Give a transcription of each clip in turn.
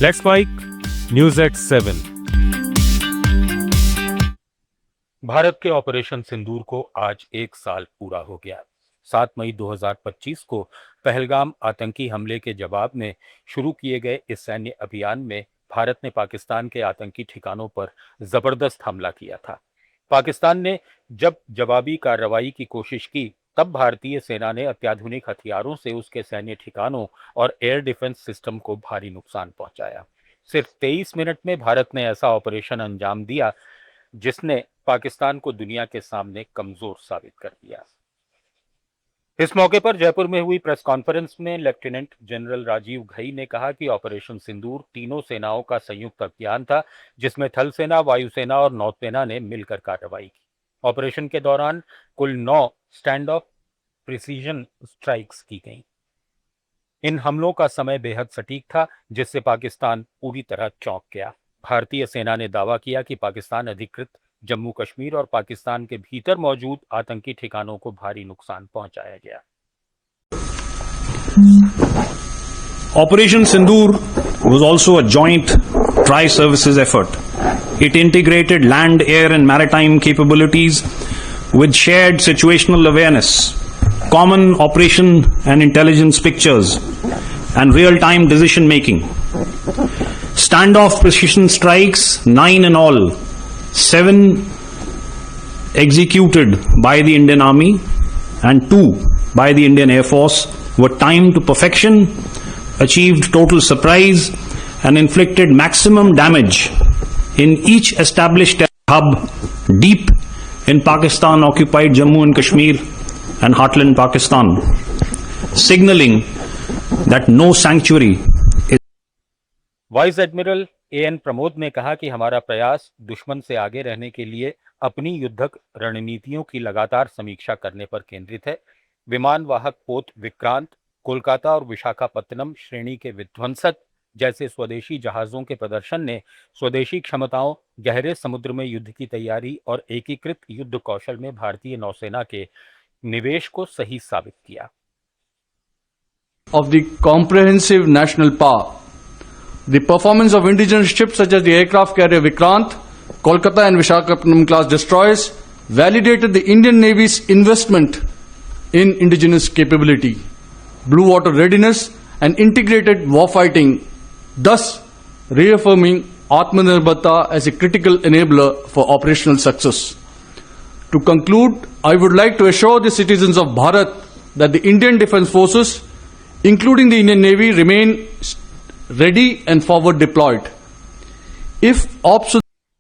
Let's mic news at 7। Bharat के operation सिंदूर को आज 1 साल पूरा हो गया। 7 मई 2025 को पहलगाम आतंकी हमले के जवाब में शुरू किए गए इस सैन्य अभियान में भारत ने पाकिस्तान के आतंकी ठिकानों पर जबरदस्त हमला किया था। पाकिस्तान ने जब जवाबी कार्रवाई की कोशिश की, तब भारतीय सेना ने अत्याधुनिक हथियारों से उसके सैन्य ठिकानों और एयर डिफेंस सिस्टम को भारी नुकसान पहुंचाया। सिर्फ 23 मिनट में भारत ने ऐसा ऑपरेशन अंजाम दिया जिसने पाकिस्तान को दुनिया के सामने कमजोर साबित कर दिया। इस मौके पर जयपुर में हुई प्रेस कॉन्फ्रेंस में लेफ्टिनेंट जनरल राजीव घई ने कहा कि ऑपरेशन सिंदूर तीनों सेनाओं का संयुक्त अभियान था, जिसमें थल सेना, वायुसेना और नौसेना ने मिलकर कार्रवाई की। ऑपरेशन के दौरान कुल 9 स्टैंड ऑफ प्रिसीजन स्ट्राइक्स की गईं। इन हमलों का समय बेहद सटीक था, जिससे पाकिस्तान पूरी तरह चौंक गया। भारतीय सेना ने दावा किया कि पाकिस्तान अधिकृत जम्मू कश्मीर और पाकिस्तान के भीतर मौजूद आतंकी ठिकानों को भारी नुकसान पहुंचाया गया। Operation Sindoor was also a joint tri-services effort. It integrated land, air and maritime capabilities with shared situational awareness, common operation and intelligence pictures, and real-time decision making. Standoff precision strikes, 9 in all, 7 executed by the Indian Army and 2 by the Indian Air Force were timed to perfection, achieved total surprise and inflicted maximum damage in each established hub deep in Pakistan occupied Jammu and Kashmir and heartland Pakistan, signaling that no sanctuary is. Vice admiral A N Pramod ने कहा कि हमारा प्रयास दुश्मन से आगे रहने के लिए अपनी युद्धक रणनीतियों की लगातार समीक्षा करने पर केंद्रित है। विमान वाहक पोत विक्रांत, कोलकाता और विशाखापत्तनम श्रेणी के विध्वंसक जैसे स्वदेशी जहाजों के प्रदर्शन ने स्वदेशी क्षमताओं, गहरे समुद्र में युद्ध की तैयारी और एकीकृत युद्ध कौशल में भारतीय नौसेना के निवेश को सही साबित किया। Of the comprehensive national power, the performance of indigenous ships such as the aircraft carrier Vikrant, Kolkata and Visakhapatnam class destroyers validated the Indian Navy's investment in indigenous capability, blue water readiness and integrated warfighting, thus reaffirming Atmanirbharta as a critical enabler for operational success. To conclude, I would like to assure the citizens of Bharat that the Indian Defence Forces, including the Indian Navy, remain ready and forward deployed. If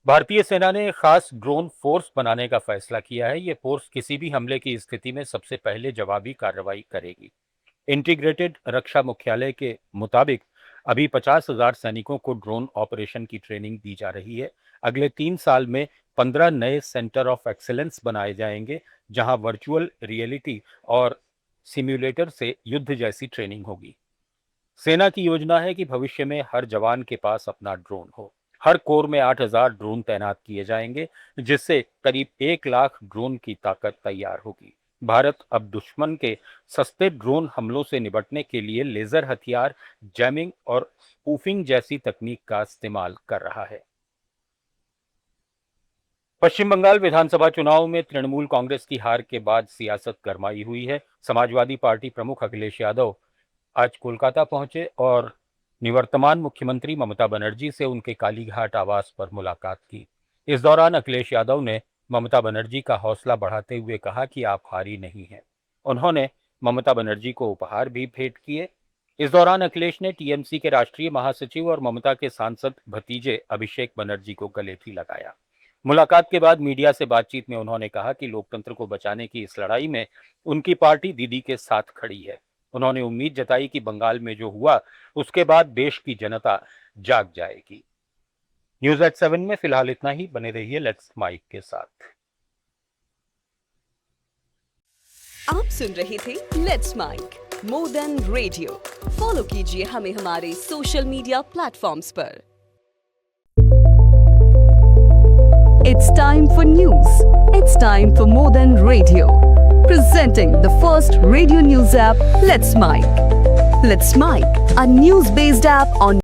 भारतीय सेना ने खास drone force बनाने का फैसला किया है। ये फोर्स किसी भी हमले की स्थिति में सबसे पहले जवाबी कार्रवाई करेगी। इंटीग्रेटेड रक्षा मुख्यालय के मुताबिक अभी 50,000 सैनिकों को ड्रोन ऑपरेशन की ट्रेनिंग दी जा रही है। अगले 3 साल में 15 नए सेंटर ऑफ एक्सीलेंस बनाए जाएंगे, जहां वर्चुअल रियलिटी और सिम्युलेटर से युद्ध जैसी ट्रेनिंग होगी। सेना की योजना है कि भविष्य में हर जवान के पास अपना ड्रोन हो। हर कोर में 8,000 ड्रोन तैनात किए जाएंगे, जिससे करीब 1 लाख ड्रोन की ताकत तैयार होगी। भारत अब दुश्मन के सस्ते ड्रोन हमलों से निपटने के लिए लेजर हथियार, जैमिंग और स्पूफिंग जैसी तकनीक का इस्तेमाल कर रहा है। पश्चिम बंगाल विधानसभा चुनाव में तृणमूल कांग्रेस की हार के बाद सियासत गरमाई हुई है। समाजवादी पार्टी प्रमुख अखिलेश यादव आज कोलकाता पहुंचे और निवर्तमान मुख्यमंत्री ममता बनर्जी से उनके कालीघाट आवास पर मुलाकात की। इस दौरान अखिलेश यादव ने ममता बनर्जी का हौसला बढ़ाते हुए कहा कि आप हारी नहीं हैं। उन्होंने ममता बनर्जी को उपहार भी भेंट किए। इस दौरान अखिलेश ने टीएमसी के राष्ट्रीय महासचिव और ममता के सांसद भतीजे अभिषेक बनर्जी को गले भी लगाया। मुलाकात के बाद मीडिया से बातचीत में उन्होंने कहा कि लोकतंत्र को बचाने की इस लड़ाई में उनकी पार्टी दीदी के साथ खड़ी है। उन्होंने उम्मीद जताई कि बंगाल में जो हुआ उसके बाद देश की जनता जाग जाएगी। न्यूज एट 7 में फिलहाल इतना ही। बने रहिए लेट्स माइक के साथ। आप सुन रहे थे let's mic more than radio. Follow कीजिए हमें हमारे सोशल मीडिया प्लेटफॉर्म्स पर। It's time for news. It's time for more than radio. Presenting the first radio news app, Let's Mic. Let's Mic, a news-based app on